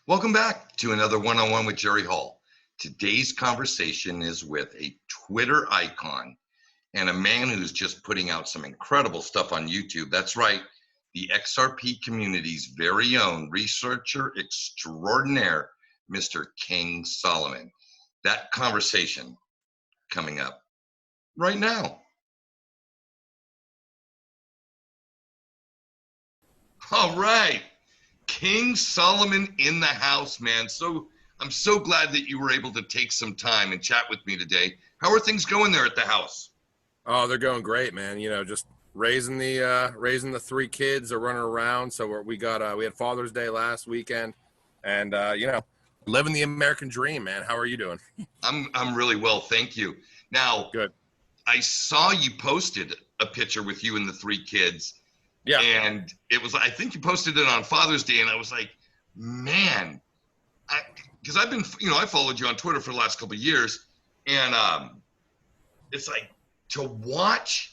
Welcome back to another one-on-one with JerryVHall. Today's conversation is with a Twitter icon and a man who's just putting out some incredible stuff on YouTube. That's right, the XRP community's very own researcher extraordinaire, Mr. King Soloman. That conversation coming up right now. All right. King Soloman in the house, man. So I'm so glad that you were able to take some time and chat with me today. How are things going there at the house? Oh, they're going great, man. You know, just raising the three kids. They're running around. So we had Father's Day last weekend, and living the American dream, man. How are you doing? I'm really well, thank you. Now, Good. I saw you posted a picture with you and the three kids. Yeah. And it was, I think you posted it on Father's Day, and I was like, man, because I've been, I followed you on Twitter for the last couple of years, and it's like to watch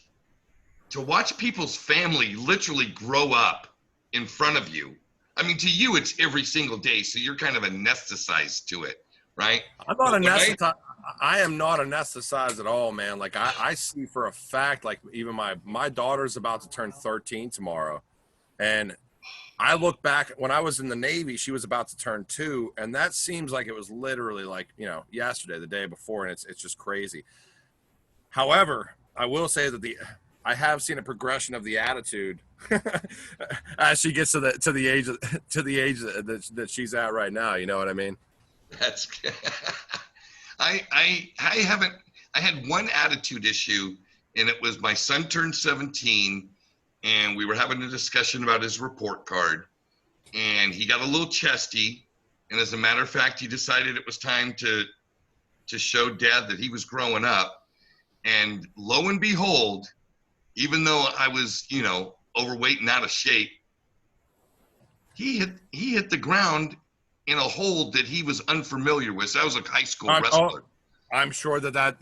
people's family literally grow up in front of you. I mean, to you, it's every single day, so you're kind of anesthetized to it, right? I'm not anesthetized. I am not anesthetized at all, man. Like I see for a fact, like even my daughter's about to turn 13 tomorrow, and I look back when I was in the Navy, she was about to turn 2, and that seems like it was literally like yesterday, the day before, and it's just crazy. However, I will say that I have seen a progression of the attitude as she gets to the age that she's at right now. You know what I mean? That's I had one attitude issue, and it was my son turned 17, and we were having a discussion about his report card, and he got a little chesty, and as a matter of fact, he decided it was time to show dad that he was growing up. And lo and behold, even though I was, overweight and out of shape, he hit the ground in a hold that he was unfamiliar with. So I was a high school wrestler. I'm sure that I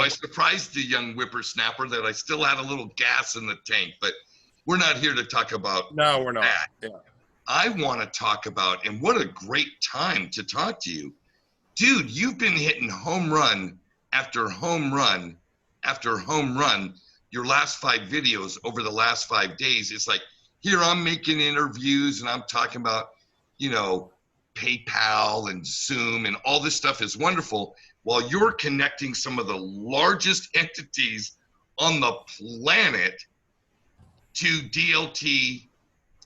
surprised the young whippersnapper that I still had a little gas in the tank, but we're not here to talk about No, we're not. that. Yeah. I want to talk about, and what a great time to talk to you. Dude, you've been hitting home run after home run after home run your last 5 videos over the last 5 days. It's like, here I'm making interviews and I'm talking about, PayPal and Zoom and all this stuff is wonderful, while you're connecting some of the largest entities on the planet to DLT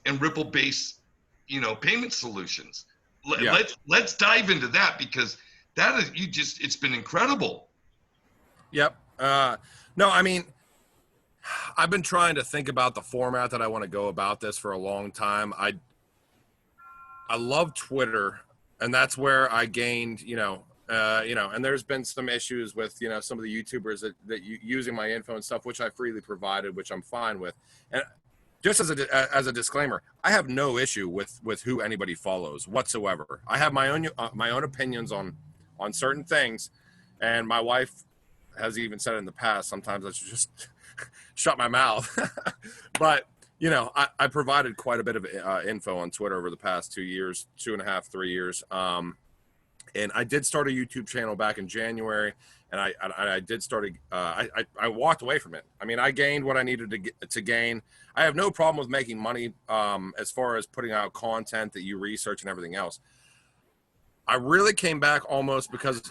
and Ripple-based, payment solutions. Yeah. Let's dive into that, because that is, it's been incredible. Yep. No, I mean, I've been trying to think about the format that I want to go about this for a long time. I love Twitter, and that's where I gained, and there's been some issues with, some of the YouTubers that using my info and stuff, which I freely provided, which I'm fine with. And just as a disclaimer, I have no issue with who anybody follows whatsoever. I have my own opinions on certain things, and my wife has even said in the past, sometimes I should just shut my mouth. But I provided quite a bit of info on Twitter over the past 2 years, 2.5, 3 years. And I did start a YouTube channel back in January, and I did start I walked away from it. I mean, I gained what I needed to gain. I have no problem with making money as far as putting out content that you research and everything else. I really came back almost because,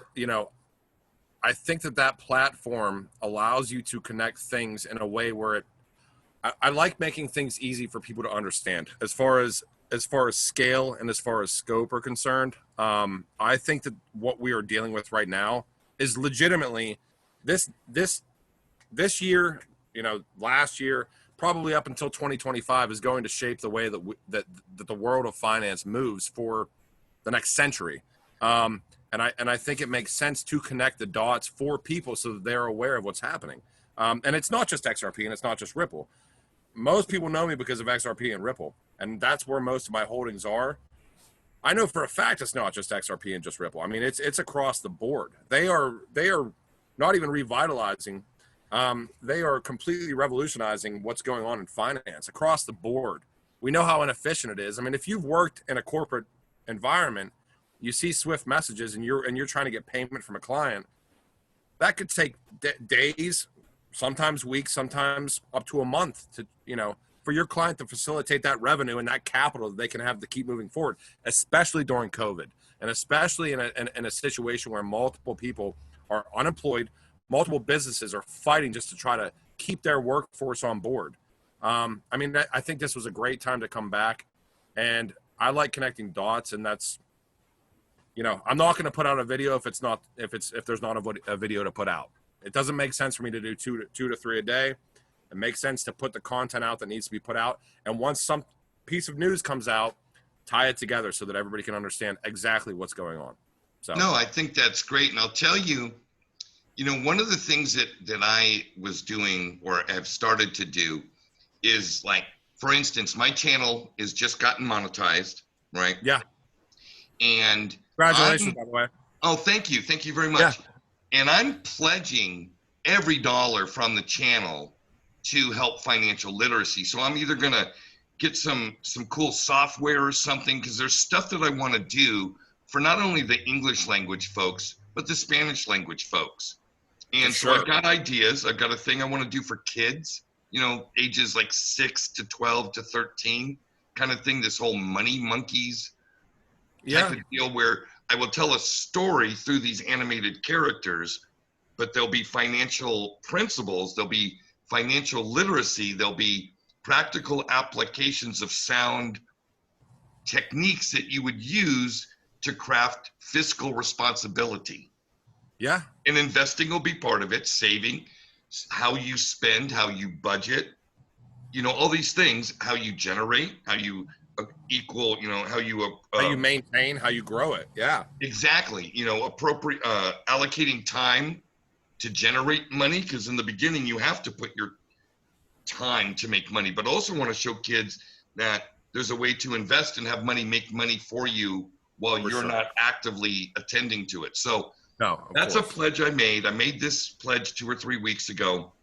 I think that platform allows you to connect things in a way where I like making things easy for people to understand as far as scale and as far as scope are concerned. I think that what we are dealing with right now is legitimately this year, last year, probably up until 2025 is going to shape the way that the world of finance moves for the next century. And I think it makes sense to connect the dots for people so that they're aware of what's happening. And it's not just XRP and it's not just Ripple. Most people know me because of XRP and Ripple, and that's where most of my holdings are. I know for a fact it's not just XRP and just Ripple. I mean, it's across the board. They are not even revitalizing. They are completely revolutionizing what's going on in finance across the board We know how inefficient it is. I mean, if you've worked in a corporate environment, you see Swift messages and you're trying to get payment from a client, that could take days, sometimes weeks, sometimes up to a month to, for your client to facilitate that revenue and that capital that they can have to keep moving forward, especially during COVID, and especially in a situation where multiple people are unemployed, multiple businesses are fighting just to try to keep their workforce on board. I mean, I think this was a great time to come back, and I like connecting dots, and that's, I'm not going to put out a video if there's not a video to put out. It doesn't make sense for me to do two to three a day. It makes sense to put the content out that needs to be put out. And once some piece of news comes out, tie it together so that everybody can understand exactly what's going on. So no, I think that's great. And I'll tell you, one of the things that I was doing or have started to do is, like, for instance, my channel is just gotten monetized, right? Yeah. And congratulations, by the way. Oh, thank you. Thank you very much. Yeah. And I'm pledging every dollar from the channel to help financial literacy. So I'm either going to get some cool software or something, because there's stuff that I want to do for not only the English language folks, but the Spanish language folks. And so I've got ideas. I've got a thing I want to do for kids, ages like 6 to 12 to 13 kind of thing, this whole money monkeys type of deal, where I will tell a story through these animated characters, but there'll be financial principles, there'll be financial literacy, there'll be practical applications of sound techniques that you would use to craft fiscal responsibility. Yeah. And investing will be part of it, saving, how you spend, how you budget, all these things, how you generate, how you equal, how you maintain, how you grow it. Yeah, exactly. Appropriate, allocating time to generate money, because in the beginning you have to put your time to make money, but also want to show kids that there's a way to invest and have money make money for you while you're not actively attending to it. So that's a pledge I made. I made this pledge 2 or 3 weeks ago,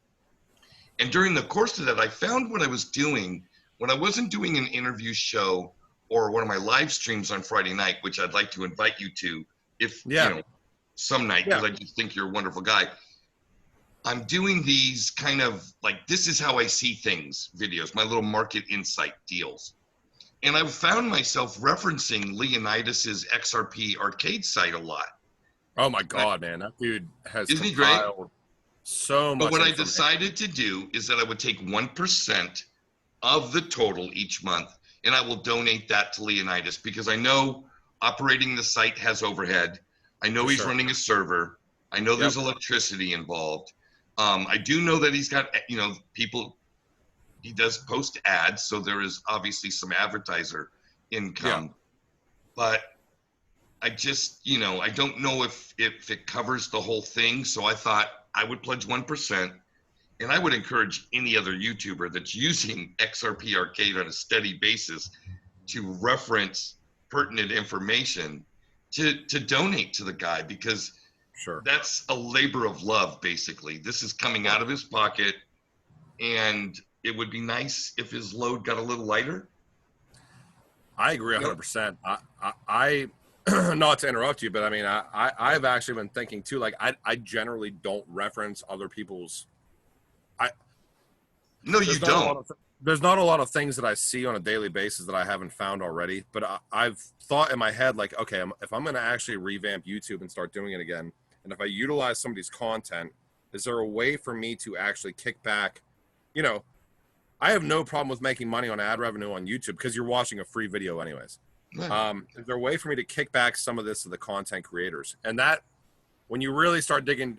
and during the course of that, I found what I was doing when I wasn't doing an interview show or one of my live streams on Friday night, which I'd like to invite you to, if some night, because I just think you're a wonderful guy. I'm doing these kind of like, this is how I see things videos, my little market insight deals. And I've found myself referencing Leonidas's XRP arcade site a lot. Oh my God, man, that dude has Isn't he great? So much. But what I decided to do is that I would take 1% of the total each month, and I will donate that to Leonidas, because I know operating the site has overhead. I know he's running a server. I know there's electricity involved. I do know that he's got, people, he does post ads, so there is obviously some advertiser income. But I just, I don't know if it covers the whole thing. So I thought I would pledge 1%. And I would encourage any other YouTuber that's using XRP Arcade on a steady basis to reference pertinent information to donate to the guy, because that's a labor of love, basically. This is coming out of his pocket, and it would be nice if his load got a little lighter. I agree 100%. I not to interrupt you, but I mean, I've actually been thinking too, like I generally don't reference other people's. No, you don't. There's not a lot of things that I see on a daily basis that I haven't found already, but I've thought in my head, like, okay, if I'm going to actually revamp YouTube and start doing it again, and if I utilize somebody's content, is there a way for me to actually kick back? I have no problem with making money on ad revenue on YouTube, because you're watching a free video anyways. Right. Is there a way for me to kick back some of this to the content creators? And that, when you really start digging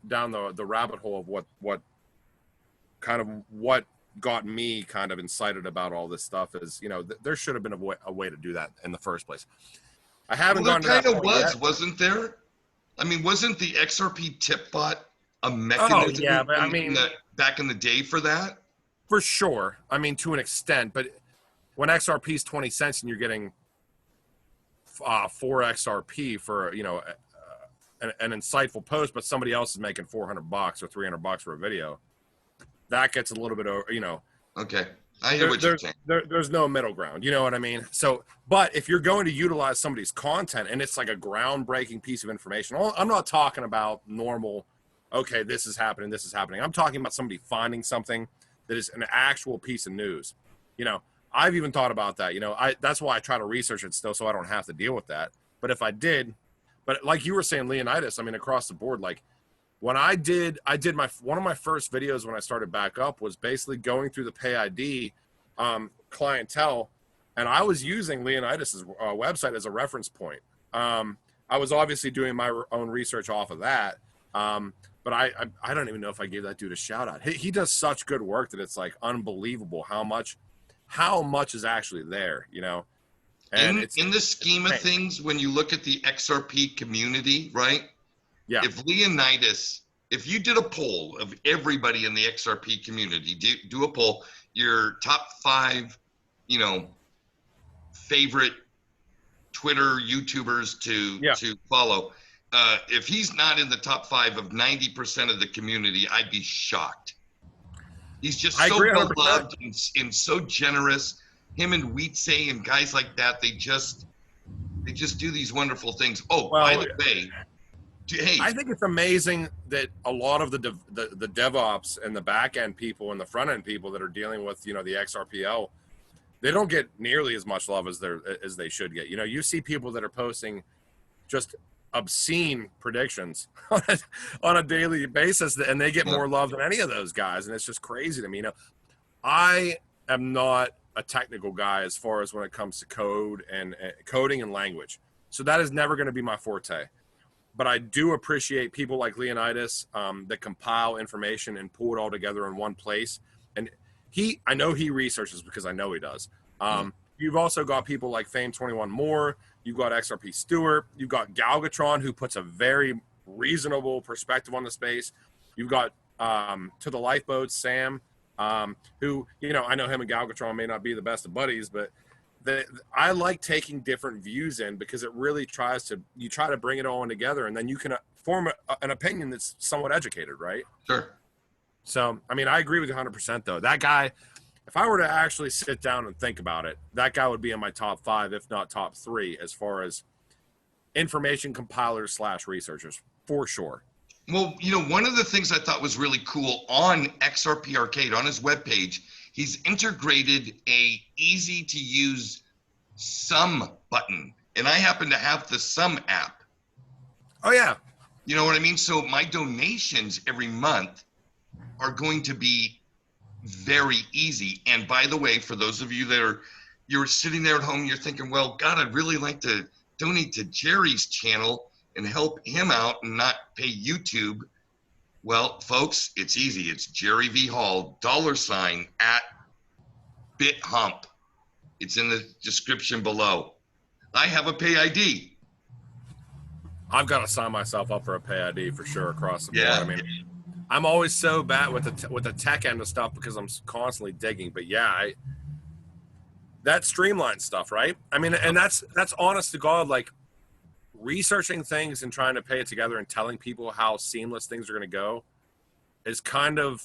down the rabbit hole of what got me kind of incited about all this stuff is, there should have been a way to do that in the first place. I haven't gone to that point yet. Wasn't there? I mean, wasn't the XRP tip bot a mechanism back in the day for that? For sure. I mean, to an extent, but when XRP is 20 cents and you're getting 4 XRP for, an insightful post, but somebody else is making $400 or $300 for a video, that gets a little bit over, Okay. I hear what you're saying. There's no middle ground. You know what I mean? So, but if you're going to utilize somebody's content and it's like a groundbreaking piece of information, I'm not talking about normal, okay, this is happening, this is happening. I'm talking about somebody finding something that is an actual piece of news. You know, I've even thought about that. You know, that's why I try to research it still so I don't have to deal with that. But if I did, but like you were saying, Leonidas, I mean, across the board, like, when I did one of my first videos when I started back up was basically going through the pay ID clientele, and I was using Leonidas's website as a reference point. I was obviously doing my own research off of that, but I don't even know if I gave that dude a shout out. He does such good work that it's like unbelievable how much is actually there, you know. And in the scheme of things, when you look at the XRP community, right? Yeah. If Leonidas, if you did a poll of everybody in the XRP community, do a poll, your top 5, you know, favorite Twitter YouTubers to follow. If he's not in the top 5 of 90% of the community, I'd be shocked. He's just so well loved and so generous. Him and Wietse and guys like that, they just do these wonderful things. Oh, well, by the way. Hey. I think it's amazing that a lot of the DevOps and the back end people and the front end people that are dealing with, you know, the XRPL, they don't get nearly as much love as they should get. You know, you see people that are posting just obscene predictions on a daily basis, and they get more love than any of those guys, and it's just crazy to me. You know, I am not a technical guy as far as when it comes to code and coding and language, so that is never going to be my forte. But I do appreciate people like Leonidas that compile information and pull it all together in one place. And I know he researches because I know he does. You've also got people like Fame21 More. You've got XRP Stewart. You've got Galgatron, who puts a very reasonable perspective on the space. You've got To the Lifeboats, Sam, who, you know, I know him and Galgatron may not be the best of buddies, but I like taking different views in because it really try to bring it all in together, and then you can form an opinion that's somewhat educated, right? Sure. So, I mean, I agree with you 100% though. That guy, if I were to actually sit down and think about it, that guy would be in my top 5, if not top 3, as far as information compilers / researchers, for sure. Well, you know, one of the things I thought was really cool on XRP Arcade, on his webpage, he's integrated a easy to use sum button. And I happen to have the Sum app. Oh yeah. You know what I mean? So my donations every month are going to be very easy. And by the way, for those of you that you're sitting there at home, you're thinking, well, God, I'd really like to donate to Jerry's channel and help him out and not pay YouTube. Well, folks, it's easy. It's JerryVHall, $ at BitHump. It's in the description below. I have a pay ID. I've got to sign myself up for a pay ID for sure across the board. I mean, I'm always so bad with the tech end of stuff because I'm constantly digging. But yeah, that streamline stuff, right? I mean, and that's honest to God, like researching things and trying to pay it together and telling people how seamless things are going to go is kind of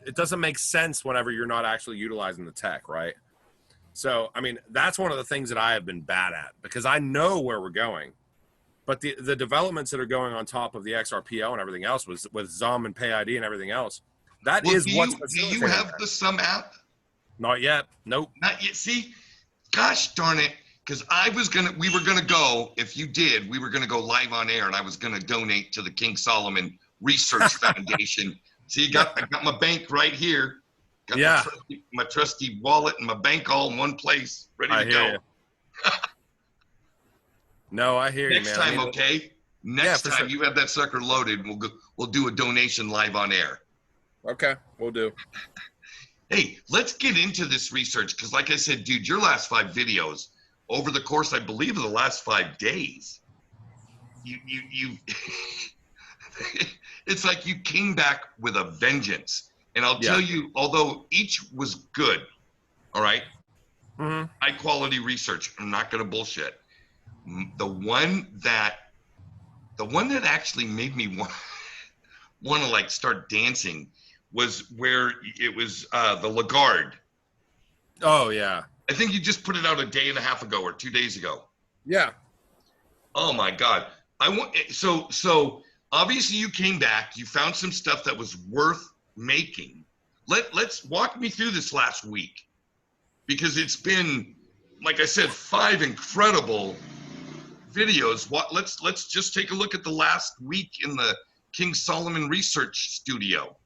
it doesn't make sense whenever you're not actually utilizing the tech, right? So, I mean, that's one of the things that I have been bad at because I know where we're going. But the developments that are going on top of the XRPL and everything else with Zum and Pay ID and everything else, do you have the Sum app? Not yet. Nope. Not yet. See, gosh darn it. Because we were gonna go, if you did, we were gonna go live on air and I was gonna donate to the King Solomon Research Foundation. See, I got my bank right here. Got my trusty wallet and my bank all in one place, ready to go. No, I hear you, man. Next time, okay? Next time you have that sucker loaded, we'll do a donation live on air. Okay, we'll do. Hey, let's get into this research because, like I said, dude, your last 5 videos over the course, I believe, of the last 5 days, you it's like you came back with a vengeance. And I'll tell you, although each was good, all right, high quality research, I'm not going to bullshit. The one that actually made me want to like start dancing was where it was the Lagarde. Oh yeah. I think you just put it out a day and a half ago or 2 days ago. Yeah. Oh my God. So obviously you came back, you found some stuff that was worth making. Let's walk me through this last week, because it's been, like I said, 5 incredible videos. Let's just take a look at the last week in the King Solomon Research Studio.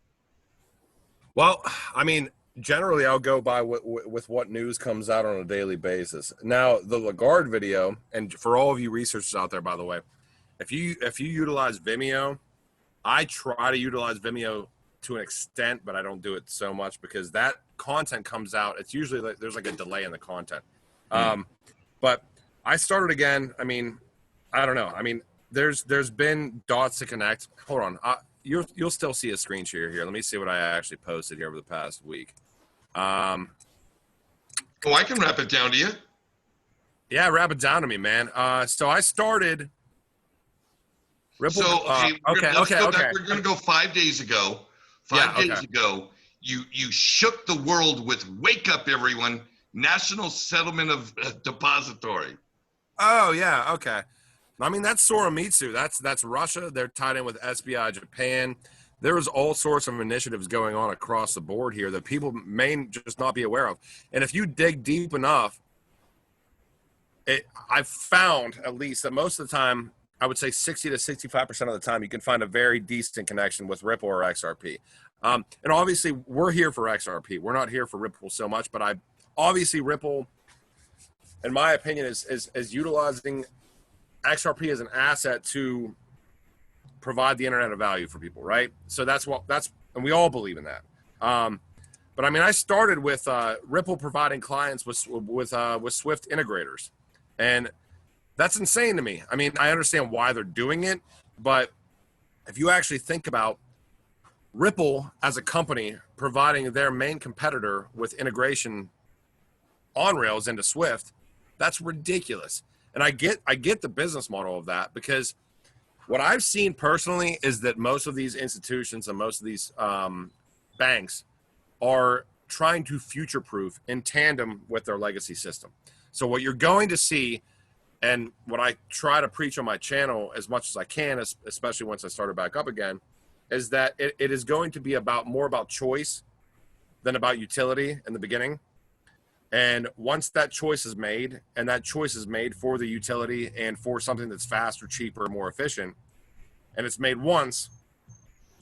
Well, I mean, generally I'll go by with what news comes out on a daily basis. Now, the Lagarde video, and for all of you researchers out there, by the way, if you utilize Vimeo, I try to utilize Vimeo to an extent, but I don't do it so much because that content comes out. It's usually like there's like a delay in the content. But I started again. I mean, I don't know. I mean, there's been dots to connect. Hold on. You'll still see a screen share here. Let me see what I actually posted here over the past week. Oh, I can wrap it down to you. Yeah, wrap it down to me, man. So I started Ripple. So okay, okay. We're gonna go 5 days ago. Five days ago, you shook the world with "Wake Up, Everyone!" National Settlement of Depository. Oh yeah, okay. I mean, that's Soromitsu. That's Russia. They're tied in with SBI Japan. There is all sorts of initiatives going on across the board here that people may just not be aware of. And if you dig deep enough, I've found at least that most of the time, I would say 60 to 65% of the time, you can find a very decent connection with Ripple or XRP. And obviously, we're here for XRP. We're not here for Ripple so much, but obviously Ripple, in my opinion, is utilizing XRP as an asset to provide the internet of value for people, right? So and we all believe in that. But I mean, I started with Ripple providing clients with Swift integrators, and that's insane to me. I mean, I understand why they're doing it, but if you actually think about Ripple as a company providing their main competitor with integration on rails into Swift, that's ridiculous. And I get the business model of that, because what I've seen personally is that most of these institutions and most of these banks are trying to future-proof in tandem with their legacy system. So what you're going to see, and what I try to preach on my channel as much as I can, especially once I started back up again, is that it is going to be more about choice than about utility in the beginning. And once that choice is made, and that choice is made for the utility and for something that's faster, cheaper, more efficient, and it's made once,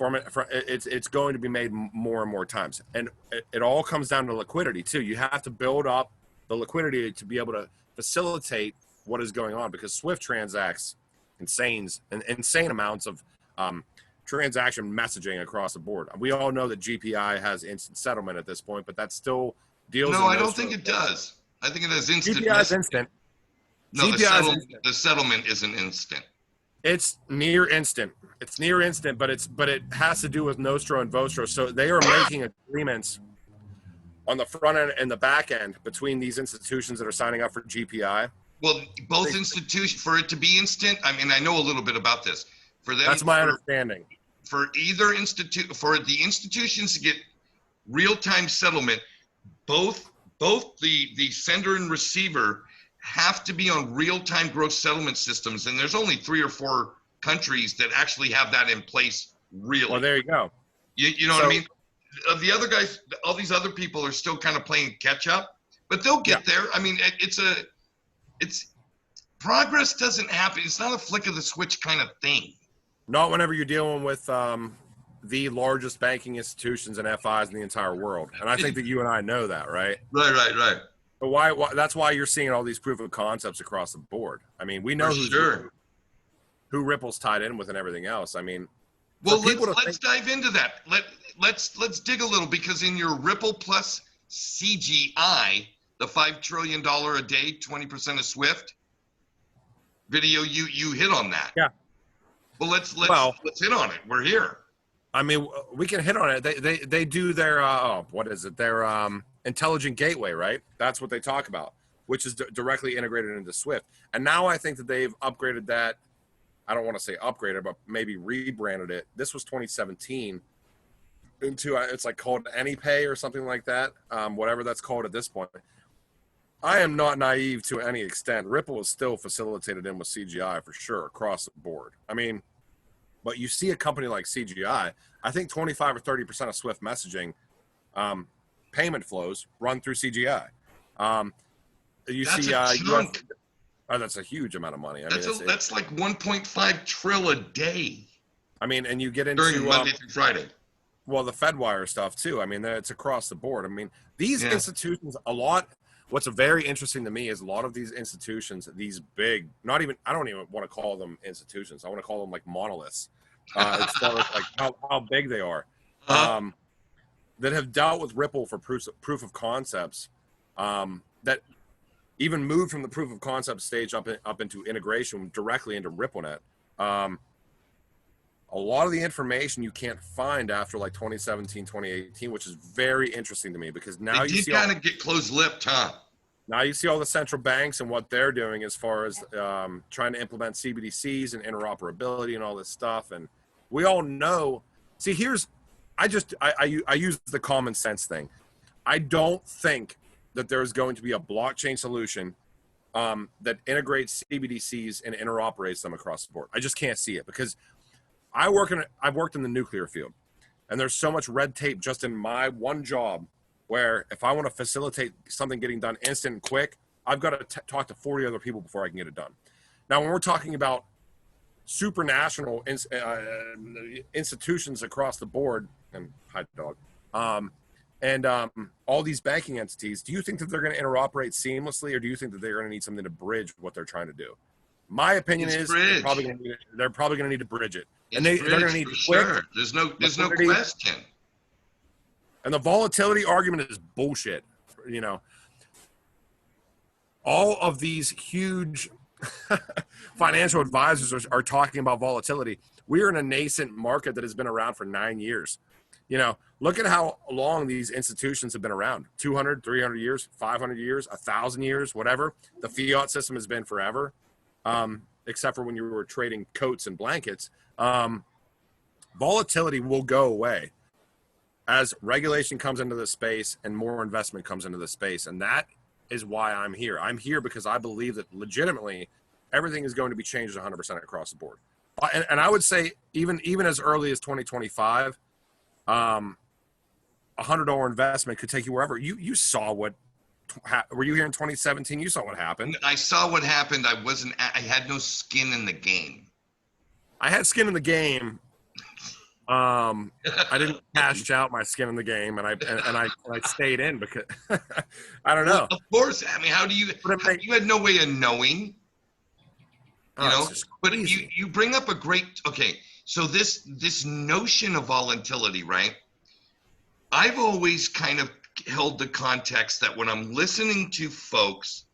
it's going to be made more and more times. And it all comes down to liquidity too. You have to build up the liquidity to be able to facilitate what is going on, because Swift transacts insane amounts of transaction messaging across the board. We all know that GPI has instant settlement at this point, but that's still deals. No, I don't think it does. I think it has instant. GPI is instant. No, the settlement isn't instant. It's near instant. It's near instant, but it has to do with Nostro and Vostro. So they are making agreements on the front end and the back end between these institutions that are signing up for GPI. Well, both institutions, for it to be instant, I mean, I know a little bit about this. For them, that's my understanding. For either for the institutions to get real-time settlement, both the sender and receiver have to be on real-time gross settlement systems, and there's only 3 or 4 countries that actually have that in place. Really? Well, there you go. You know what I mean? The other guys, all these other people are still kind of playing catch up, but they'll get there. I mean, it's progress doesn't happen. It's not a flick of the switch kind of thing. Not whenever you're dealing with the largest banking institutions and FIs in the entire world. And I think that you and I know that, right? Right. But why that's why you're seeing all these proof of concepts across the board. I mean, we know who Ripple's tied in with and everything else. I mean, well, let's dive into that. Let's dig a little, because in your Ripple plus CGI, the $5 trillion a day, 20% of Swift video, you hit on that. Yeah. Well, let's hit on it. We're here. I mean, we can hit on it. They do their what is it? Their intelligent gateway, right? That's what they talk about, which is directly integrated into Swift. And now I think that they've upgraded that. I don't want to say upgraded, but maybe rebranded it. This was 2017. into it's like called AnyPay or something like that, whatever that's called at this point. I am not naive to any extent. Ripple is still facilitated in with CGI for sure across the board. I mean, but you see a company like CGI, I think 25 or 30% of Swift messaging payment flows run through CGI. That's a chunk. That's a huge amount of money. I mean, that's like 1.5 trill a day. I mean, and you get into during Monday through Friday. Well, the FedWire stuff too. I mean, it's across the board. I mean, these institutions, what's very interesting to me is a lot of these institutions, these big, I don't even want to call them institutions. I want to call them like monoliths. As far as like how big they are, that have dealt with Ripple for proof of concepts, that even moved from the proof of concept stage up into integration directly into RippleNet. A lot of the information you can't find after like 2017, 2018, which is very interesting to me because now you see kind of get closed-lipped, huh? Now you see all the central banks and what they're doing as far as trying to implement CBDCs and interoperability and all this stuff. And we all know. See, I use the common sense thing. I don't think that there's going to be a blockchain solution that integrates CBDCs and interoperates them across the board. I just can't see it because I've worked in the nuclear field, and there's so much red tape just in my one job where if I want to facilitate something getting done instant and quick, I've got to talk to 40 other people before I can get it done. Now, when we're talking about supranational institutions across the board, and hi, dog, and all these banking entities, do you think that they're going to interoperate seamlessly, or do you think that they're going to need something to bridge what they're trying to do? My opinion is they're probably going to need to bridge it. And they're going to need quick. Sure. There's no question. And the volatility argument is bullshit. You know, all of these huge financial advisors are talking about volatility. We are in a nascent market that has been around for 9 years. You know, look at how long these institutions have been around. 200, 300 years, 500 years, 1,000 years, whatever. The fiat system has been forever. Except for when you were trading coats and blankets. Volatility will go away as regulation comes into the space and more investment comes into the space. And that is why I'm here. I'm here because I believe that legitimately everything is going to be changed 100% across the board. And I would say even as early as 2025, $100 investment could take you wherever. You saw what. Were you here in 2017? You saw what happened. I saw what happened. I had no skin in the game. I had skin in the game. I didn't cash out my skin in the game, and I stayed in because I don't know. Well, of course, I mean, you had no way of knowing, you know. But you bring up a great. Okay, so this notion of volatility, right? I've always kind of held the context that when I'm listening to folks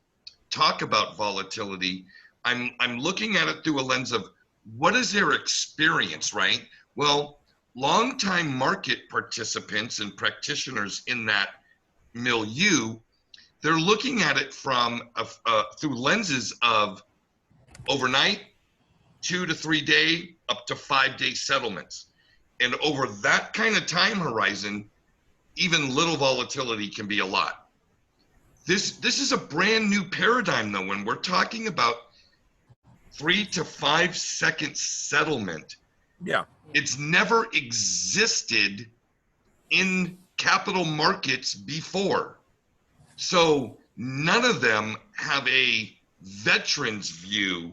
talk about volatility, I'm looking at it through a lens of what is their experience, right? Well, longtime market participants and practitioners in that milieu, they're looking at it from through lenses of overnight, 2 to 3 day, up to 5 day settlements, and over that kind of time horizon, even little volatility can be a lot. This is a brand new paradigm, though. When we're talking about 3 to 5 second settlement, it's never existed in capital markets before. So none of them have a veteran's view.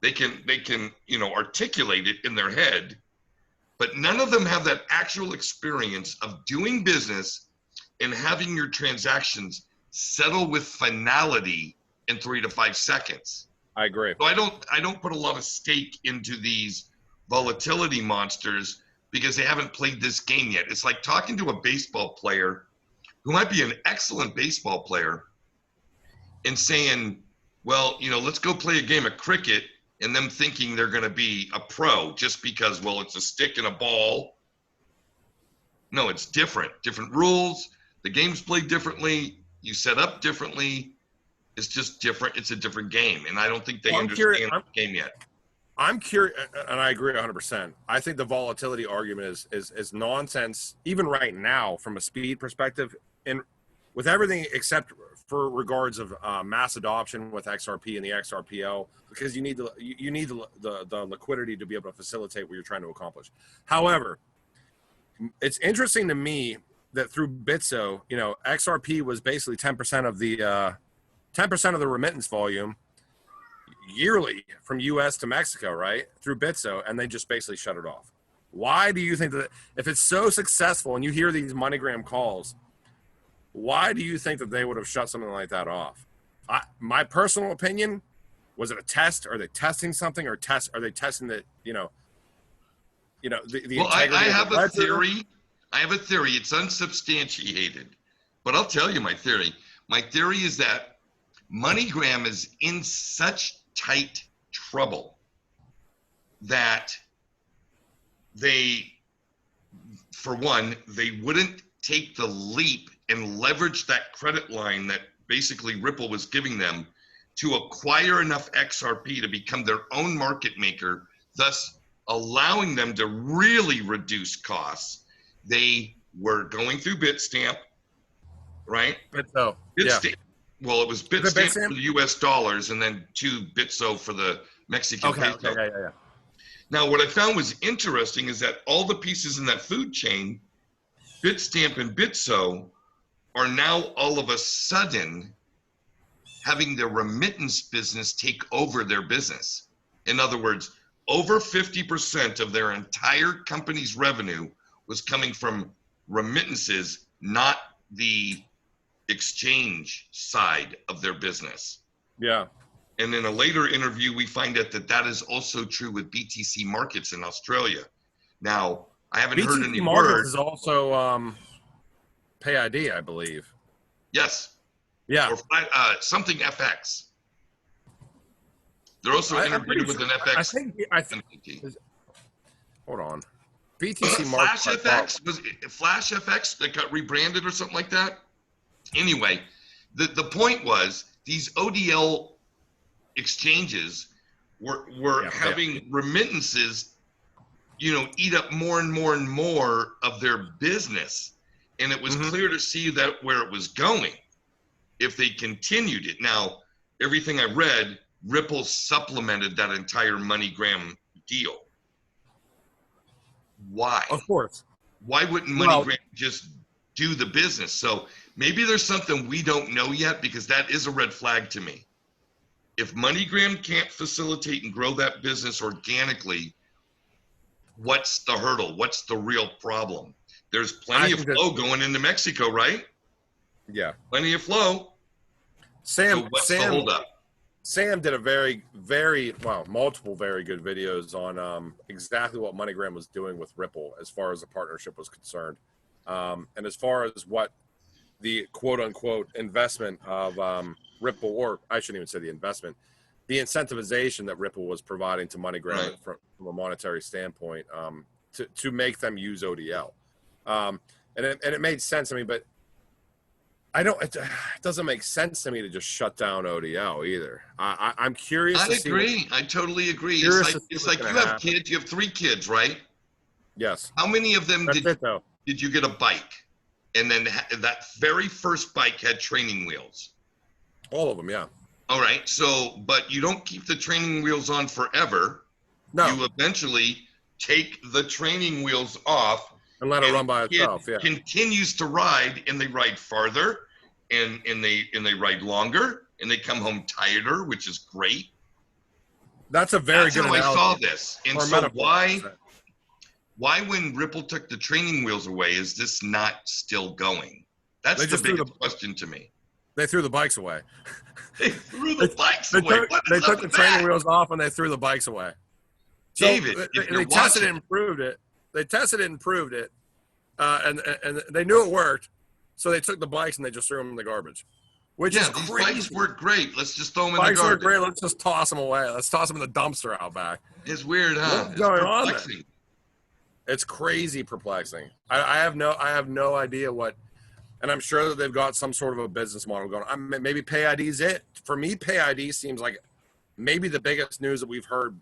They can articulate it in their head. But none of them have that actual experience of doing business and having your transactions settle with finality in 3 to 5 seconds. I agree. So I don't put a lot of stake into these volatility monsters because they haven't played this game yet. It's like talking to a baseball player who might be an excellent baseball player and saying, well, let's go play a game of cricket, and them thinking they're going to be a pro just because, well, it's a stick and a ball. No, it's different. Different rules. The game's played differently. You set up differently. It's just different. It's a different game. And I don't think they understand the game yet. I'm curious, and I agree 100%. I think the volatility argument is nonsense, even right now, from a speed perspective, and with everything except for regards of mass adoption with XRP and the XRPL, because you need the liquidity to be able to facilitate what you're trying to accomplish. However, it's interesting to me that through Bitso, you know, XRP was basically 10% of the 10% of the remittance volume yearly from US to Mexico, right? Through Bitso, and they just basically shut it off. Why do you think that if it's so successful and you hear these MoneyGram calls, why do you think that they would have shut something like that off? My personal opinion, was it a test? Are they testing something, or are they testing the, the Well, integrity I of have the a ledger? theory. I have a theory. It's unsubstantiated, but I'll tell you my theory. My theory is that MoneyGram is in such tight trouble that they, for one, they wouldn't take the leap and leverage that credit line that basically Ripple was giving them to acquire enough XRP to become their own market maker, thus allowing them to really reduce costs. They were going through Bitstamp, right? Bitso, Bitstamp. yeah. Well, it was Bitstamp for the US dollars and then to Bitso for the Mexican peso. Okay, yeah. Now, what I found was interesting is that all the pieces in that food chain, Bitstamp and Bitso, are now all of a sudden having their remittance business take over their business. In other words, over 50% of their entire company's revenue was coming from remittances, not the exchange side of their business. Yeah. And in a later interview, we find out that that is also true with BTC markets in Australia. Now, I haven't heard any word. Is also PayID, I believe. Yes. Yeah. Or something FX. They're also integrated with an FX. I think. Hold on. BTC Flash markets. FX, was it Flash FX that got rebranded or something like that? Anyway, the point was these ODL exchanges were having remittances, eat up more and more and more of their business. And it was clear to see that where it was going if they continued it. Now, everything I read, Ripple supplemented that entire MoneyGram deal. Why? Of course. Why wouldn't MoneyGram just do the business? So maybe there's something we don't know yet, because that is a red flag to me. If MoneyGram can't facilitate and grow that business organically, what's the hurdle? What's the real problem? There's plenty of flow going into Mexico, right? Yeah. Plenty of flow. So what's the holdup? Sam did a multiple very good videos on exactly what MoneyGram was doing with Ripple as far as the partnership was concerned. And as far as what the quote unquote investment of Ripple, or I shouldn't even say the investment, the incentivization that Ripple was providing to MoneyGram from a monetary standpoint to make them use ODL. And it made sense. I mean, but it doesn't make sense to me to just shut down ODL either. I'm curious. I agree. I totally agree. It's like you have kids. You have 3 kids, right? Yes. How many of them did you get a bike? And then that very first bike had training wheels. All of them, yeah. All right. So, but you don't keep the training wheels on forever. No. You eventually take the training wheels off and let it run by itself. Yeah. Continues to ride, and they ride farther, and they ride longer, and they come home tighter, which is great. That's a very good analogy. That's how I saw this. And so why when Ripple took the training wheels away, is this not still going? That's the biggest question to me. They threw the bikes away. They threw the bikes away. They took the training wheels off and they threw the bikes away. So David, they tested it and proved it. And they knew it worked. So they took the bikes and they just threw them in the garbage. Which is these crazy. bikes work great. Let's just throw them in the garbage. Bikes work great. Let's just toss them away. Let's toss them in the dumpster out back. It's weird, huh? What's going on there? It's crazy perplexing. I have no idea what, and I'm sure that they've got some sort of a business model going on. Maybe PayID is it. For me, PayID seems like maybe the biggest news that we've heard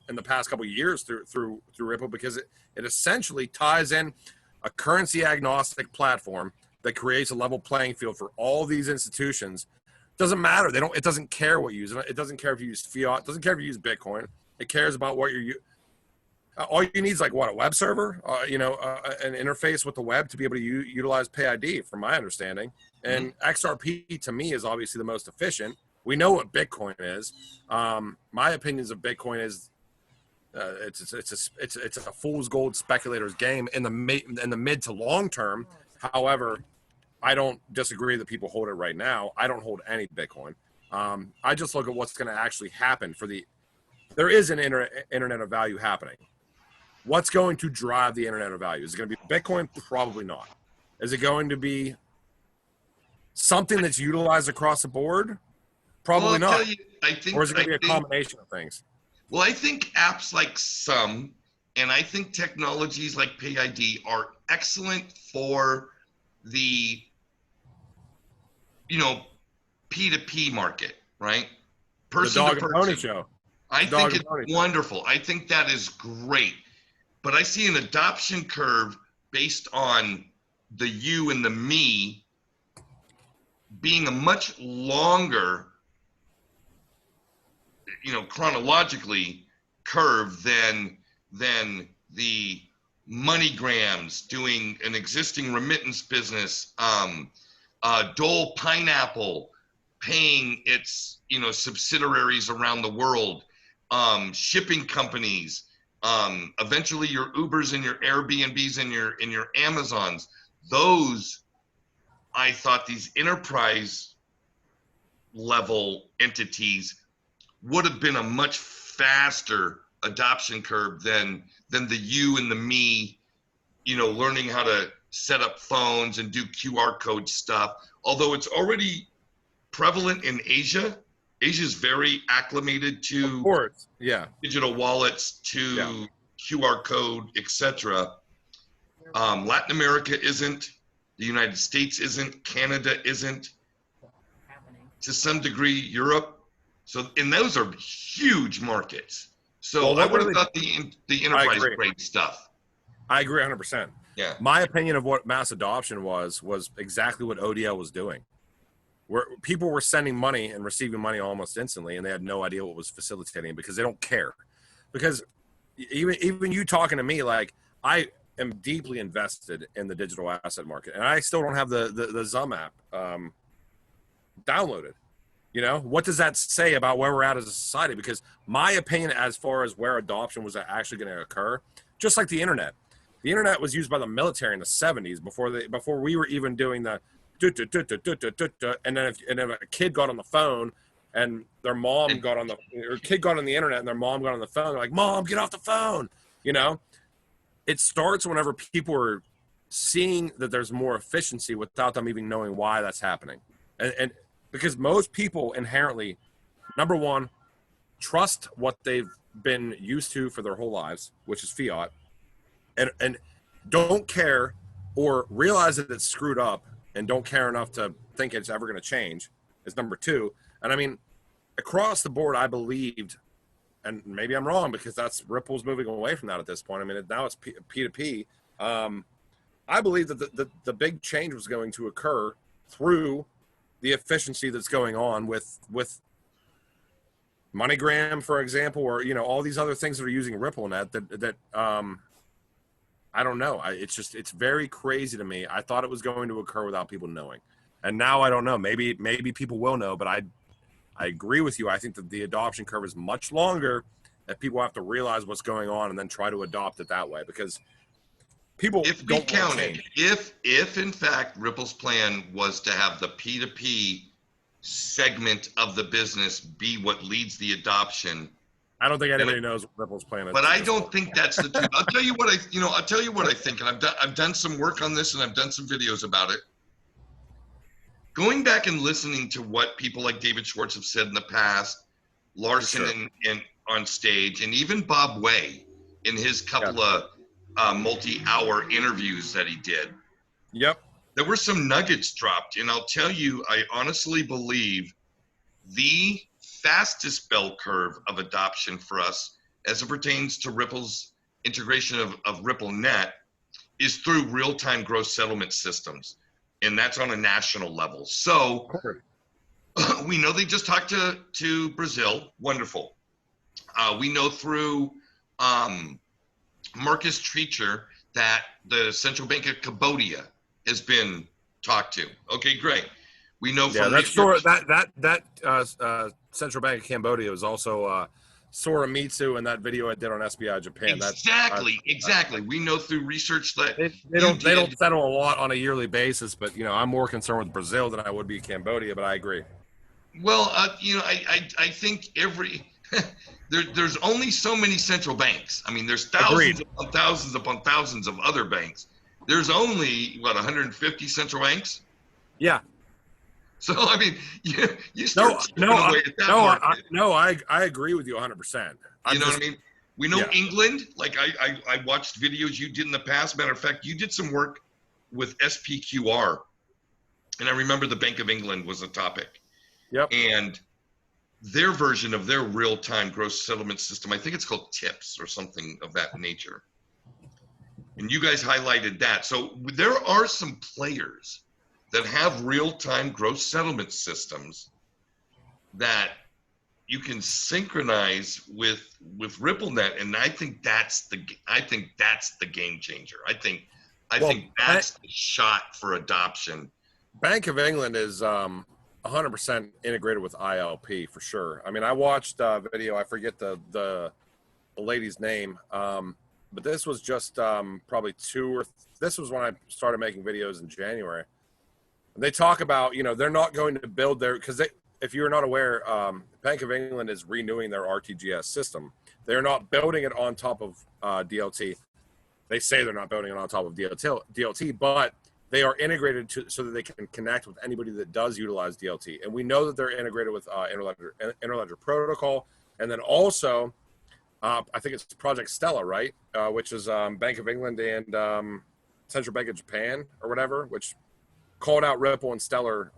in the past couple of years through Ripple, because it essentially ties in a currency agnostic platform that creates a level playing field for all these institutions. Doesn't matter. It doesn't care what you use. It doesn't care if you use fiat. It doesn't care if you use Bitcoin. It cares about what you're all you need is like what, a web server, an interface with the web to be able to utilize PayID, from my understanding. And XRP to me is obviously the most efficient. We know what Bitcoin is. My opinions of Bitcoin is it's a fool's gold speculator's game in the mid to long term. However, I don't disagree that people hold it right now. I don't hold any Bitcoin. I just look at what's going to actually happen there is an internet of value happening. What's going to drive the internet of value? Is it going to be Bitcoin? Probably not. Is it going to be something that's utilized across the board? Probably not. Or is it going to be a combination of things? Well, I think apps like Sum and I think technologies like PayID are excellent for the, P2P market, right? Person the to dog and pony person. show. I think it's wonderful. I think that is great. But I see an adoption curve based on the you and the me being a much longer, chronologically curve than the MoneyGrams doing an existing remittance business, Dole Pineapple paying its subsidiaries around the world, shipping companies, eventually your Ubers and your Airbnbs and your Amazons. Those, I thought, these enterprise level entities would have been a much faster adoption curve than the you and the me, learning how to set up phones and do QR code stuff. Although it's already prevalent in Asia. Asia's very acclimated to digital wallets, to QR code, etc. Latin America isn't. The United States isn't. Canada isn't. To some degree, Europe. And those are huge markets. So I would have thought the enterprise grade stuff. I agree 100%. Yeah. My opinion of what mass adoption was exactly what ODL was doing. Where people were sending money and receiving money almost instantly, and they had no idea what was facilitating it because they don't care. Because even you talking to me, like, I am deeply invested in the digital asset market, and I still don't have the Zum app downloaded. What does that say about where we're at as a society? Because my opinion as far as where adoption was actually going to occur, just like the internet was used by the military in the 70s before we were even doing the and then if a kid got on the phone and their mom kid got on the internet and their mom got on the phone, they're like, "Mom, get off the phone." It starts whenever people are seeing that there's more efficiency without them even knowing why that's happening. And because most people inherently, number one, trust what they've been used to for their whole lives, which is fiat, and don't care or realize that it's screwed up and don't care enough to think it's ever going to change is number two. And I mean, across the board, I believed, and maybe I'm wrong because that's Ripple's moving away from that at this point. I mean, now it's P2P. I believe that the big change was going to occur through the efficiency that's going on with MoneyGram, for example, or all these other things that are using RippleNet that I don't know. It's very crazy to me. I thought it was going to occur without people knowing, and now I don't know. Maybe people will know, but I agree with you. I think that the adoption curve is much longer. That people have to realize what's going on and then try to adopt it that way, because people don't change. If in fact Ripple's plan was to have the P2P segment of the business be what leads the adoption, I don't think anybody knows what Ripple's plan is. But I don't think that's the truth. I'll tell you what I think, and I've done some work on this and I've done some videos about it. Going back and listening to what people like David Schwartz have said in the past, Larson and on stage, and even Bob Way in his couple of multi-hour interviews that he did. Yep. There were some nuggets dropped, and I'll tell you, I honestly believe the fastest bell curve of adoption for us as it pertains to Ripple's integration of RippleNet is through real-time gross settlement systems, and that's on a national level. So we know they just talked to Brazil. Wonderful. We know through Marcus Treacher that the Central Bank of Cambodia has been talked to. Okay, great. We know from that's sure that Central Bank of Cambodia was also Soromitsu in that video I did on SBI Japan. Exactly. We know through research that they don't settle a lot on a yearly basis, but I'm more concerned with Brazil than I would be Cambodia. But I agree. Well, I think there's only so many central banks. I mean, there's thousands upon thousands upon thousands of other banks. There's only 150 central banks. Yeah. So I mean, you start chipping away at that market. I agree with you 100%. You know what I mean? We know England. Like I watched videos you did in the past. Matter of fact, you did some work with SPQR, and I remember the Bank of England was a topic. Yep. And their version of their real-time gross settlement system, I think it's called TIPS or something of that nature. And you guys highlighted that. So there are some players that have real-time gross settlement systems that you can synchronize with RippleNet, and I think that's the game changer. I think that's the shot for adoption. Bank of England is 100% integrated with ILP for sure. I mean, I watched a video. I forget the lady's name, but this was just probably this was when I started making videos in January. They talk about, they're not going to build because if you're not aware, Bank of England is renewing their RTGS system. They're not building it on top of DLT. They say they're not building it on top of DLT, but they are integrated so that they can connect with anybody that does utilize DLT. And we know that they're integrated with Interledger Protocol. And then also, I think it's Project Stella, right? Which is Bank of England and Central Bank of Japan or whatever, which called out Ripple and Stellar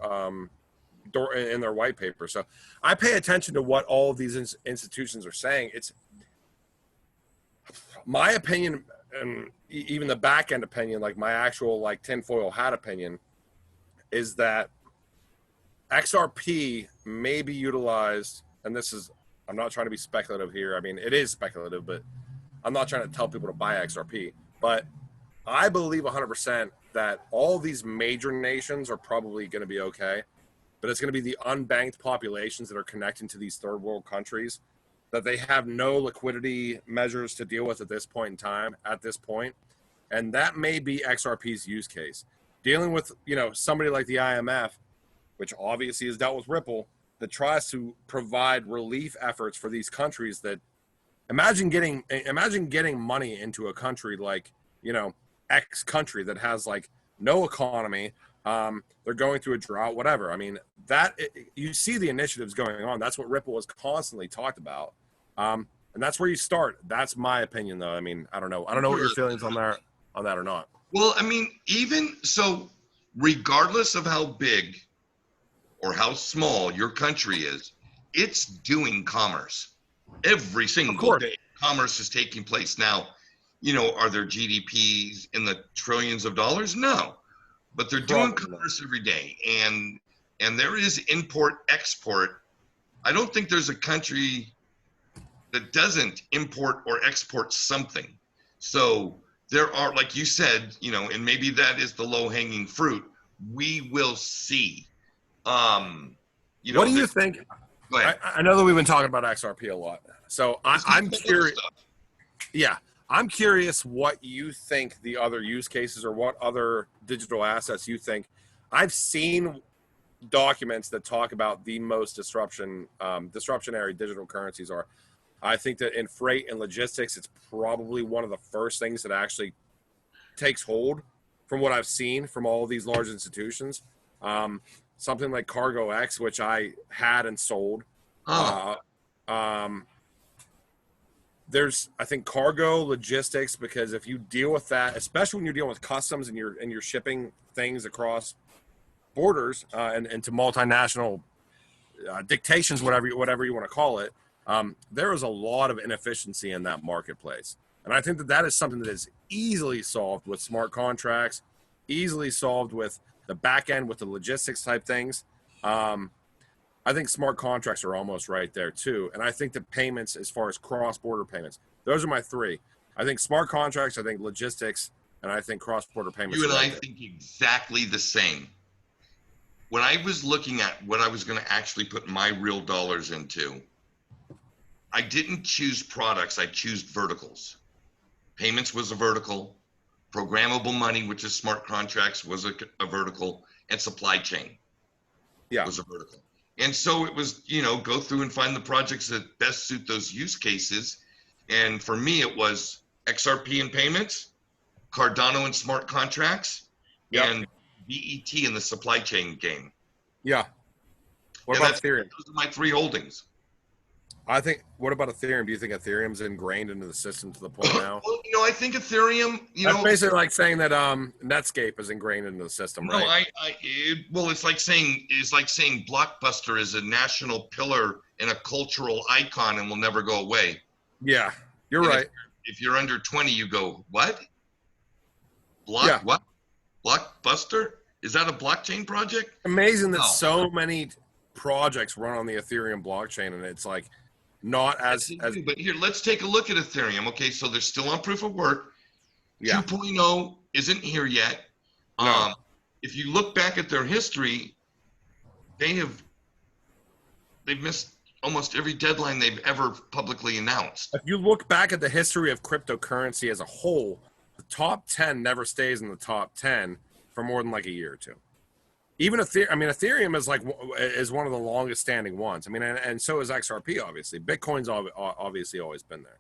in their white paper. So I pay attention to what all of these institutions are saying. It's my opinion, and even the back end opinion, like my actual tinfoil hat opinion, is that XRP may be utilized, and I'm not trying to be speculative here. I mean, it is speculative, but I'm not trying to tell people to buy XRP. But I believe 100% that all these major nations are probably going to be okay, but it's going to be the unbanked populations that are connecting to these third world countries that they have no liquidity measures to deal with at this point in time, and that may be XRP's use case. Dealing with, somebody like the IMF, which obviously has dealt with Ripple, that tries to provide relief efforts for these countries that imagine getting money into a country like, X country that has no economy. They're going through a drought, whatever. I mean, you see the initiatives going on. That's what Ripple has constantly talked about. And that's where you start. That's my opinion, though. I mean, I don't know what your feelings on that or not. Well, I mean, even so, regardless of how big or how small your country is, it's doing commerce. Every single day, commerce is taking place. Now, are there GDPs in the trillions of dollars? No, but they're doing commerce every day, and there is import export. I don't think there's a country that doesn't import or export something. So there are, like you said, and maybe that is the low-hanging fruit. We will see. What do you think? I know that we've been talking about XRP a lot, so I'm curious. Yeah, I'm curious what you think the other use cases or what other digital assets you think. I've seen documents that talk about the most disruptionary digital currencies are. I think that in freight and logistics, it's probably one of the first things that actually takes hold from what I've seen from all of these large institutions. Something like Cargo X, which I had and sold. There's, I think, cargo logistics, because if you deal with that, especially when you're dealing with customs and you're shipping things across borders and to multinational dictations, whatever you want to call it, there is a lot of inefficiency in that marketplace. And I think that that is something that is easily solved with smart contracts, easily solved with the back end, with the logistics type things. I think smart contracts are almost right there too. And I think the payments, as far as cross-border payments, those are my three. I think smart contracts, I think logistics, and I think cross-border payments. You and right I there. think exactly the same. When I was looking at what I was going to actually put my real dollars into, I didn't choose products, I chose verticals. Payments was a vertical, programmable money, which is smart contracts, was a vertical, and supply chain was a vertical. And so it was, you know, go through and find the projects that best suit those use cases. And for me, it was XRP and payments, Cardano and smart contracts, and BET in the supply chain game. Yeah. What about Ethereum? Those are my three holdings. I think, what about Ethereum? Do you think Ethereum's ingrained into the system to the point now? Well, you know, I think Ethereum, That's basically like saying that Netscape is ingrained into the system, right? No, it's like saying Blockbuster is a national pillar and a cultural icon and will never go away. Yeah, you're right. If you're under 20, you go, what? What? Blockbuster? Is that a blockchain project? Amazing that so many projects run on the Ethereum blockchain, and it's like not as. But here, let's take a look at Ethereum. Okay, so they're still on proof of work. Yeah. 2.0 isn't here yet. No. If you look back at their history, they've missed almost every deadline they've ever publicly announced. If you look back at the history of cryptocurrency as a whole, the top 10 never stays in the top 10 for more than like a year or two. Even Ethereum is one of the longest standing ones. I mean, and so is XRP, obviously. Bitcoin's obviously always been there.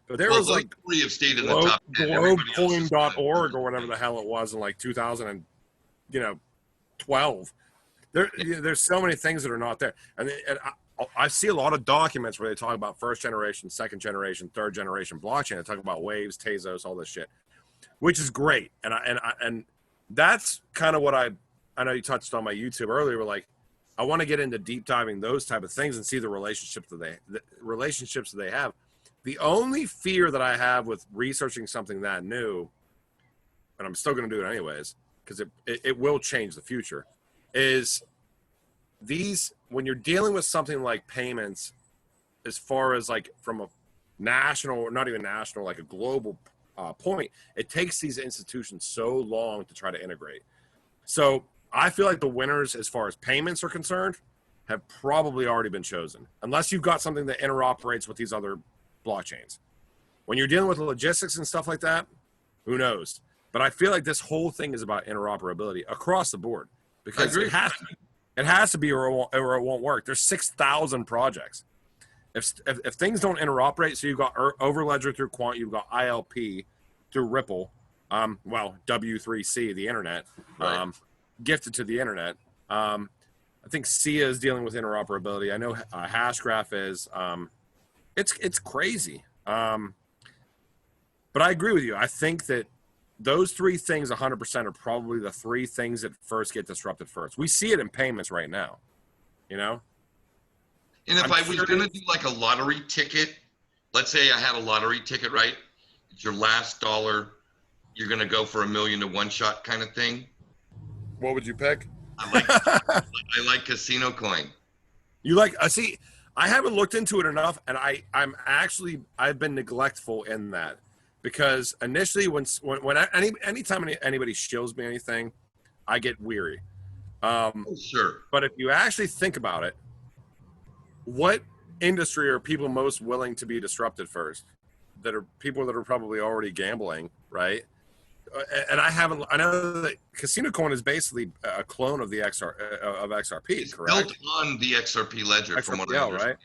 But there was like three have stayed in the top 10. Globecoin.org or whatever the hell it was in like 2012. There's so many things that are not there. And I see a lot of documents where they talk about first generation, second generation, third generation blockchain. They talk about waves, Tezos, all this shit, which is great. And that's kind of what I know you touched on my YouTube earlier. But like, I want to get into deep diving those type of things and see the relationships that they have. The only fear that I have with researching something that new, and I'm still going to do it anyways, because it will change the future, is when you're dealing with something like payments, as far as like from a national, or not even national, like a global point, it takes these institutions so long to try to integrate. So I feel like the winners, as far as payments are concerned, have probably already been chosen, unless you've got something that interoperates with these other blockchains. When you're dealing with logistics and stuff like that, who knows? But I feel like this whole thing is about interoperability across the board, because it has to be. It has to be, or it won't work. There's 6,000 projects. If things don't interoperate, so you've got Overledger through Quant, you've got ILP through Ripple, W3C, the internet, gifted to the internet. I think SIA is dealing with interoperability. I know Hashgraph is. It's crazy. But I agree with you. I think that those three things 100% are probably the three things that first get disrupted first. We see it in payments right now, you know? And if I was going to do like a lottery ticket, let's say I had a lottery ticket, right? It's your last dollar. You're going to go for $1 million to one shot kind of thing. What would you pick? I like Casino Coin. You like, see, I haven't looked into it enough, and I've been neglectful in that, because initially anytime anybody shows me anything, I get weary. Sure. But if you actually think about it, what industry are people most willing to be disrupted first? That are people that are probably already gambling, right? And I know that Casino Coin is basically a clone of the XRP, it's correct? Built on the XRP ledger, from what I understand. Right?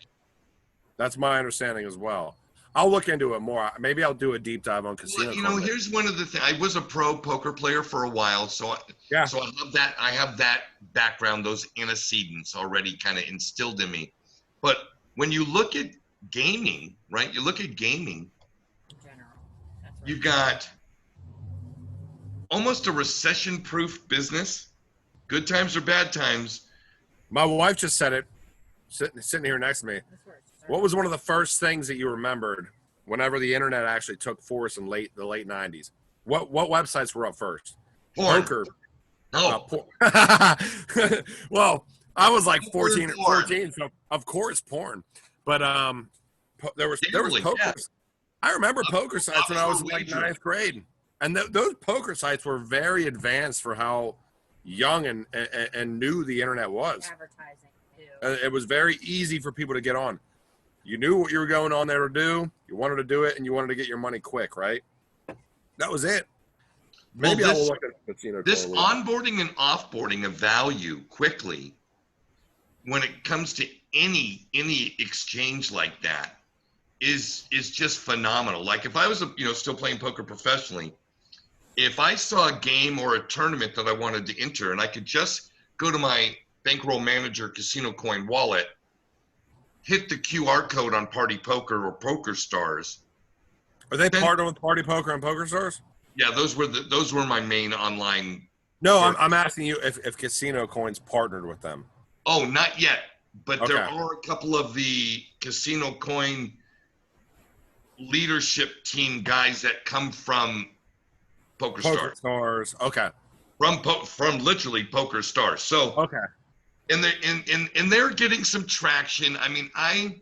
That's my understanding as well. I'll look into it more. Maybe I'll do a deep dive on Casino Coin. You know, here's one of the things. I was a pro poker player for a while, so I have that background, those antecedents already kind of instilled in me. But when you look at gaming, right? You look at gaming. In general, that's right. You got almost a recession-proof business. Good times or bad times. My wife just said it. sitting here next to me. That's where it started. What was one of the first things that you remembered whenever the internet actually took force in the late 90s? What websites were up first? Porn. Poker. No. Well, I was like Poker 14 and or porn. 14, so of course porn. But there was Literally, poker. yeah. I remember poker sites when I was in like wagering. ninth grade, and those poker sites were very advanced for how young and new the internet was. Advertising too. It was very easy for people to get on. You knew what you were going on there to do. You wanted to do it, and you wanted to get your money quick, right? That was it. Maybe I will look at casino. This onboarding and offboarding of value quickly, when it comes to any exchange like that, is just phenomenal. Like if I was still playing poker professionally, if I saw a game or a tournament that I wanted to enter, and I could just go to my bankroll manager casino coin wallet, hit the QR code on Party Poker or Poker Stars. Are they partnered with Party Poker and Poker Stars? Yeah, those were my main online. No, I'm asking you if Casino Coins partnered with them. Oh, not yet, but Okay. there are a couple of the Casino Coin leadership team guys that come from Poker Stars. Okay. From literally Poker Stars. So Okay. and they're getting some traction. I mean, I've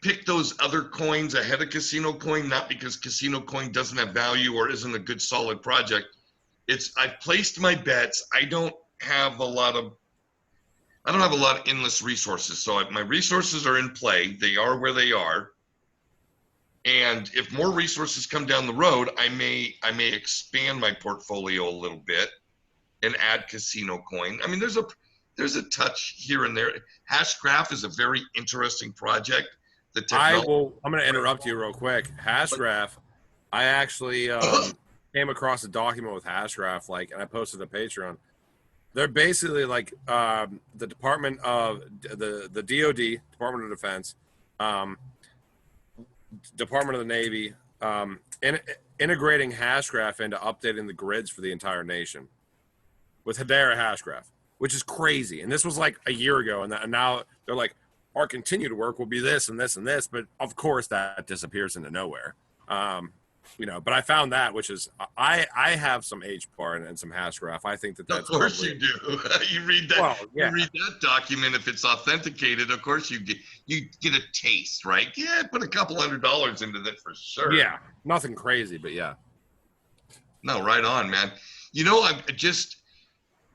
picked those other coins ahead of Casino Coin, not because Casino Coin doesn't have value or isn't a good solid project. I've placed my bets. I don't have a lot of endless resources. So my resources are in play. They are where they are. And if more resources come down the road, I may expand my portfolio a little bit and add Casino Coin. I mean, there's a touch here and there. Hashgraph is a very interesting project. I'm going to interrupt you real quick. Hashgraph, I actually came across a document with Hashgraph, and I posted a Patreon. They're basically like the Department of the DoD, Department of Defense, Department of the Navy, integrating Hashgraph into updating the grids for the entire nation with Hedera Hashgraph, which is crazy. And this was like a year ago, and now they're like, our continued work will be this and this and this, but of course that disappears into nowhere. But I found that, which is I have some HBAR and some Hashgraph. I think that's of course you do. You read that. Well, yeah. You read that document. If it's authenticated, of course you get a taste, right? Yeah, put a couple $100 into that for sure. Yeah, nothing crazy, but yeah. No, right on, man. I'm just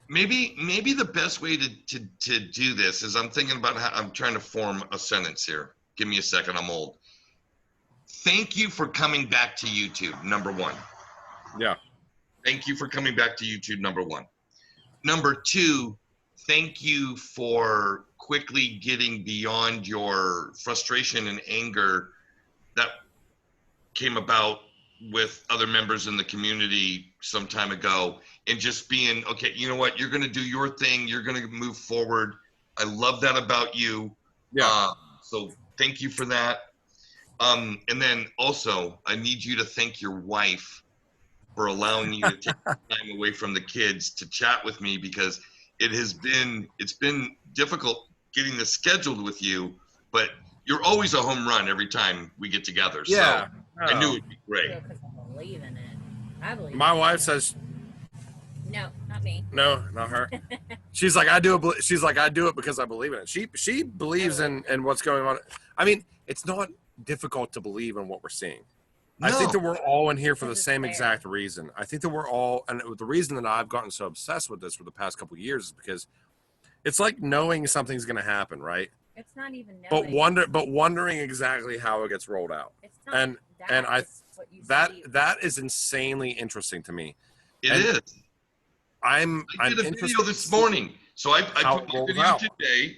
maybe the best way to do this is I'm thinking about how I'm trying to form a sentence here. Give me a second. I'm old. Thank you for coming back to YouTube, number one. Yeah. Thank you for coming back to YouTube, number one. Number two, thank you for quickly getting beyond your frustration and anger that came about with other members in the community some time ago, and just being, okay, you know what, you're going to do your thing. You're going to move forward. I love that about you. Yeah. So thank you for that. And then also, I need you to thank your wife for allowing you to take time away from the kids to chat with me, because it's been difficult getting this scheduled with you, but you're always a home run every time we get together. Yeah. So I knew it'd be great. Because I believe in it. I believe. My in wife it. says, No, not me. no, not her. She's like, I do it because I believe in it. She believes in what's going on. I mean, it's not difficult to believe in what we're seeing. No. I think that we're all in here for the same exact reason. I think that we're all, and the reason that I've gotten so obsessed with this for the past couple of years is because it's like knowing something's going to happen, right? It's not even knowing. But wondering exactly how it gets rolled out. It's not that is insanely interesting to me. It is. I did a video this morning. So I put a video today.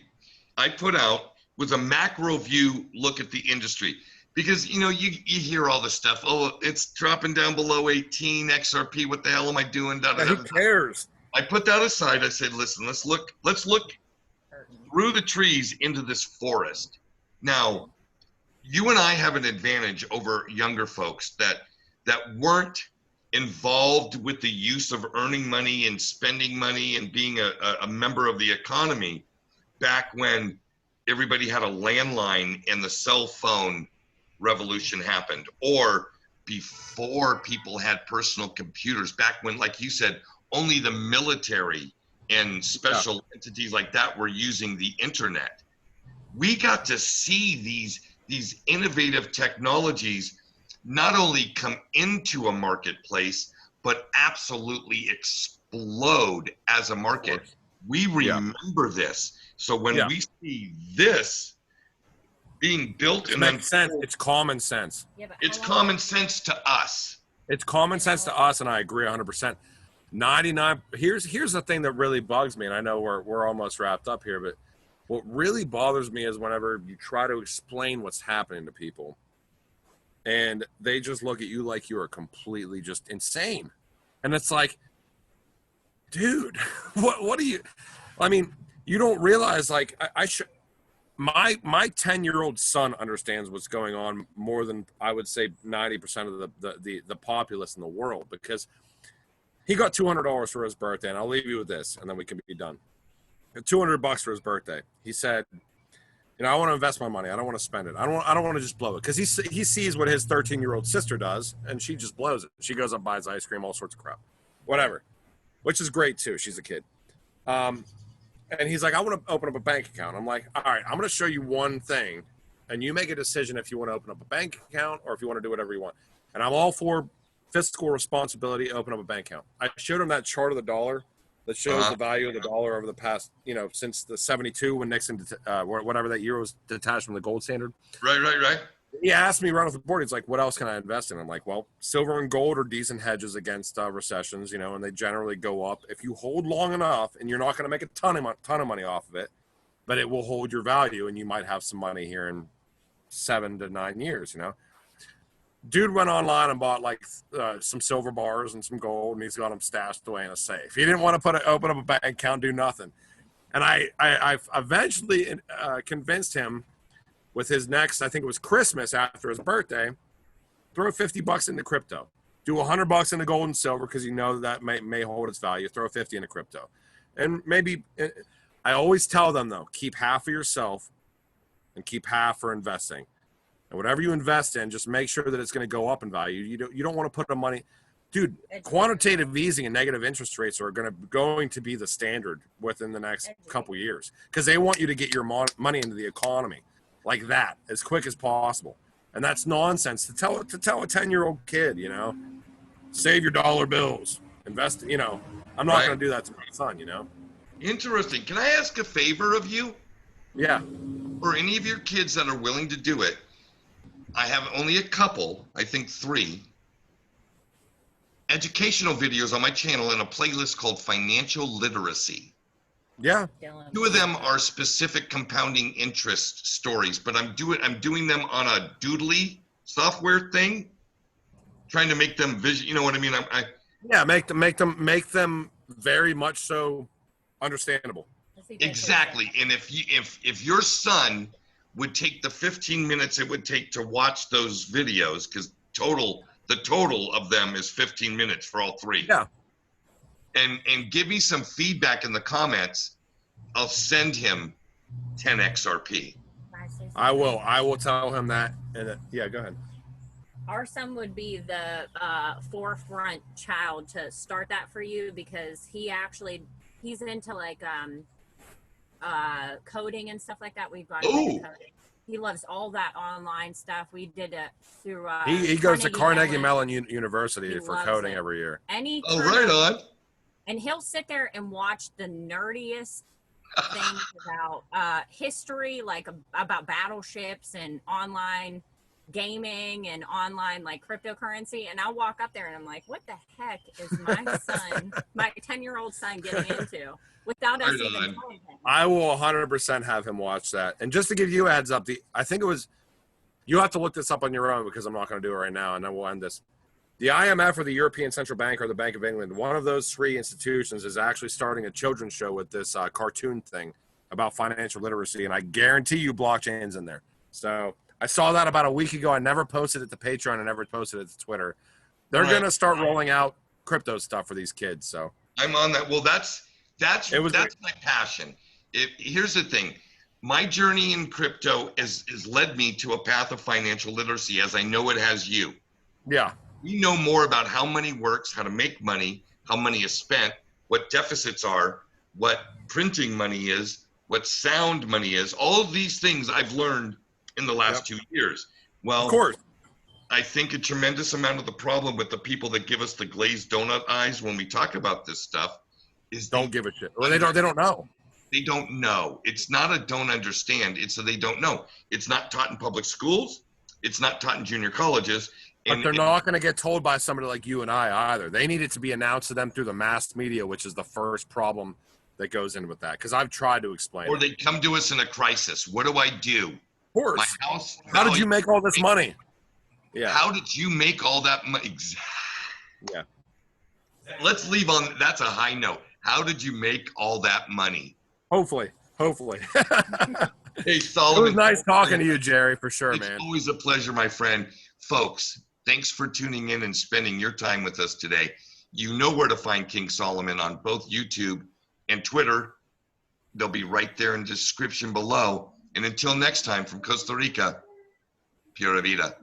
I put out was a macro view look at the industry, because you hear all this stuff. Oh, it's dropping down below 18 XRP. What the hell am I doing? Who cares? I put that aside. I said, listen, let's look through the trees into this forest. Now, you and I have an advantage over younger folks that weren't involved with the use of earning money and spending money and being a member of the economy back when everybody had a landline and the cell phone revolution happened, or before people had personal computers, back when, like you said, only the military and special entities like that were using the internet. We got to see these innovative technologies not only come into a marketplace, but absolutely explode as a market. We remember this. So when we see this being built It and makes sense. It's common sense. Yeah, but it's common sense to us. It's common sense to us, and I agree 100%. 99. Here's the thing that really bugs me, and I know we're almost wrapped up here, but what really bothers me is whenever you try to explain what's happening to people, and they just look at you like you are completely just insane, and it's like, dude, what do you? I mean, you don't realize, like, I should. My 10-year-old son understands what's going on more than I would say 90% of the populace in the world, because he got $200 for his birthday, and I'll leave you with this, and then we can be done. $200 for his birthday. He said, I want to invest my money. I don't want to spend it. I don't want to just blow it, because he sees what his 13-year-old sister does, and she just blows it. She goes up, buys ice cream, all sorts of crap, whatever, which is great too. She's a kid. And he's like, I want to open up a bank account. I'm like, all right, I'm going to show you one thing, and you make a decision if you want to open up a bank account or if you want to do whatever you want. And I'm all for fiscal responsibility, open up a bank account. I showed him that chart of the dollar that shows the value of the dollar over the past, since the 72 when Nixon, whatever that year was detached from the gold standard. Right. He asked me right off the board, he's like, what else can I invest in? I'm like, well, silver and gold are decent hedges against recessions, and they generally go up. If you hold long enough, and you're not going to make a ton of money off of it, but it will hold your value, and you might have some money here in 7 to 9 years, Dude went online and bought like some silver bars and some gold, and he's got them stashed away in a safe. He didn't want to open up a bank account, do nothing. And I eventually convinced him with his next, I think it was Christmas after his birthday, throw $50 into crypto. Do $100 into gold and silver, because that may hold its value. Throw 50 into crypto. And maybe, I always tell them though, keep half for yourself and keep half for investing. And whatever you invest in, just make sure that it's going to go up in value. You don't want to put the money, dude. Quantitative easing and negative interest rates are going to be the standard within the next couple years, because they want you to get your money into the economy like that as quick as possible. And that's nonsense to tell a 10-year-old kid, save your dollar bills, invest, I'm not going to do that to my son, Interesting. Can I ask a favor of you? Yeah. For any of your kids that are willing to do it, I have only a couple, I think 3, educational videos on my channel in a playlist called Financial Literacy. Yeah. 2 of them are specific compounding interest stories, but I'm doing them on a Doodly software thing, trying to make them you know what I mean? Make them very much so understandable. Exactly. And if your son would take the 15 minutes it would take to watch those videos, because the total of them is 15 minutes for all 3. Yeah. And give me some feedback in the comments, I'll send him 10 XRP. I will tell him that. And yeah, go ahead. Our son would be the forefront child to start that for you, because he's into like coding and stuff like that. We've got he loves all that online stuff. We did it through he goes to Carnegie Mellon University for coding every year. Right on. And he'll sit there and watch the nerdiest things about history, like about battleships and online gaming and online like cryptocurrency. And I'll walk up there and I'm like, what the heck is my 10-year-old son getting into without us even telling him? I will 100% have him watch that. And just to give you a heads up, I think it was, you have to look this up on your own, because I'm not going to do it right now, and then we'll end this. The IMF or the European Central Bank or the Bank of England, one of those 3 institutions is actually starting a children's show with this cartoon thing about financial literacy, and I guarantee you blockchain's in there. So I saw that about a week ago. I never posted it to Patreon. I never posted it to Twitter. They're Right. going to start rolling out crypto stuff for these kids. So I'm on that. Well, that's It my passion. Here's the thing. My journey in crypto has led me to a path of financial literacy, as I know it has you. yeah. We know more about how money works, how to make money, how money is spent, what deficits are, what printing money is, what sound money is. All of these things I've learned in the last 2 years. Well, Of course. I think a tremendous amount of the problem with the people that give us the glazed donut eyes when we talk about this stuff is Don't give a shit. Well, they don't know. they don't know. It's not a don't understand. It's a they don't know. It's not taught in public schools. It's not taught in junior colleges. But they're not going to get told by somebody like you and I either. They need it to be announced to them through the mass media, which is the first problem that goes in with that. Because I've tried to explain Or it. they come to us in a crisis. What do I do? Of course. My house. How did you make all this money? Yeah. How did you make all that money? Yeah. Let's leave on. That's a high note. How did you make all that money? Hopefully. Hey, It Solomon. was nice talking to you, Jerry, for sure, It's man. always a pleasure, my friend. Folks, thanks for tuning in and spending your time with us today. You know where to find King Solomon on both YouTube and Twitter. They'll be right there in the description below. And until next time, from Costa Rica, Pura Vida.